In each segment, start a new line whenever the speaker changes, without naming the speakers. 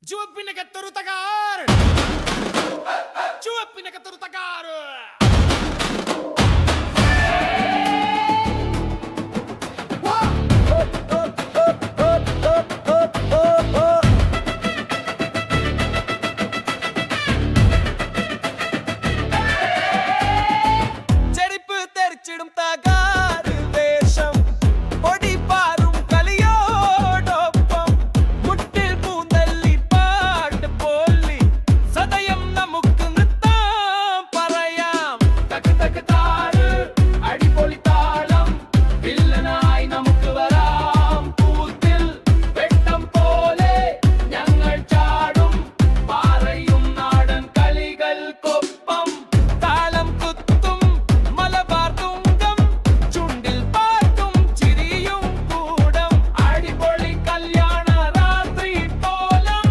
ചുവപ്പിനകത്തൊരു തകാർ, ചുവപ്പിനകത്തൊരു തകാർ.
ചെരിപ്പ് തെറിച്ചിടും തകാറ് വേഷം ഒടിപ്പാറും കളിയോടൊപ്പം മുട്ടിൽ പൂന്തല്ലി പാട്ട് പൊല്ലി സദയം നമുക്ക് നൃത്തം പറയാം. തക്ക് തക്ക് താറ് അടിപൊളി താളം വില്ലനായി നമുക്ക് വരാം. കൂത്തിൽ വെട്ടം പോലെ ഞങ്ങൾ ചാടും പാറയും നാടൻ കളികൾക്കൊപ്പം. താളം കുത്തും മലബാർ തുങ്കം ചുണ്ടിൽ പാട്ടും ചിരിയും കൂടം. അടിപൊളി കല്യാണ രാത്രി പോലം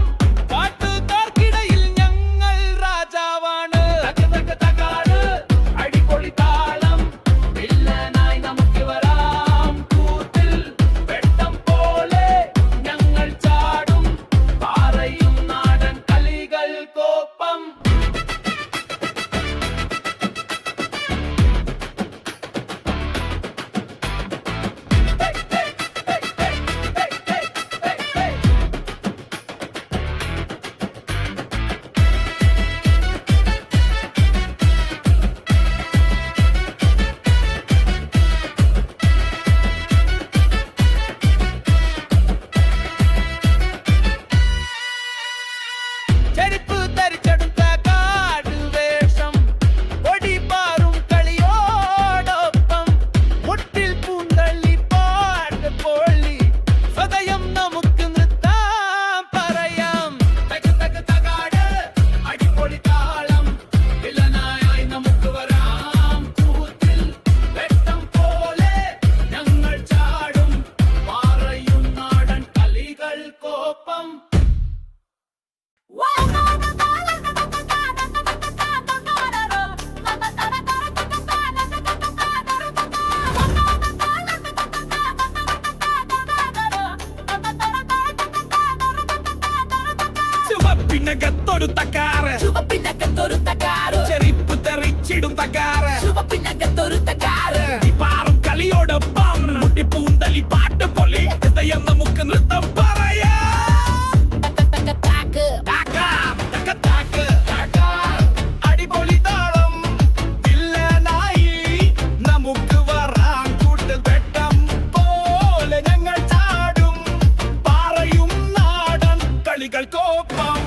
പാട്ടുകാർക്കിടയിൽ ഞങ്ങൾ രാജാവാണ്. തക്ക് തക്ക് തകാറ് അടിപൊളി താളം വില്ലനായി നമുക്ക് വരാം. കൂത്തിൽ വെട്ടം പോലെ ഞങ്ങൾ ചാടും പാറയും നാടൻ കളികൾക്കൊപ്പം. ചെരിപ്പ് ധരിച്ചെടുത്ത കാട് വേഷം ഒടിപ്പാറും കളിയോടൊപ്പം മുട്ടിൽ പൂന്തള്ളി പാട്ട് പൊള്ളി സദയം നമുക്ക് നൃത്തം പറയാം. തക്ക് തക്ക് തകാട് അടിപൊളി താളം വില്ലനായി നമുക്ക് വരാം. കൂത്തിൽ വെട്ടം പോലെ ഞങ്ങൾ ചാടും പാറയും നാടൻ കളികൾക്കൊപ്പം.
ചുവപ്പിനകത്തൊരു തകാറ്,
ചുവപ്പിനകത്തൊരു തകാറ്,
ചെരിപ്പ് തെറിച്ചിടും തകാറ്,
ചുവപ്പിനകത്തൊരു തകാറ്.
പാറും കളിയോടൊപ്പം മുട്ടി പൂന്തലി പാട്ട് പൊലി ഹൃദയം നമുക്ക് നൃത്തം പറയാം. അടിപൊളി താളം വില്ലനായി നമുക്ക് വരാം. കൂട്ടൽ വെട്ടം പോലെ ഞങ്ങൾ ചാടും പാറയും നാടൻ കളികൾക്കൊപ്പം.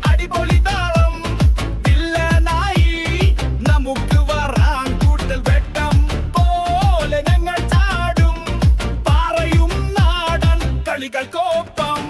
അടിപൊളി താളം വില്ലനായി നമുക്ക് വരാം. കൂട്ടൽ വെട്ടം പോലെ ഞങ്ങൾ ചാടും പാറയും നാടൻ കളികൾക്കൊപ്പം.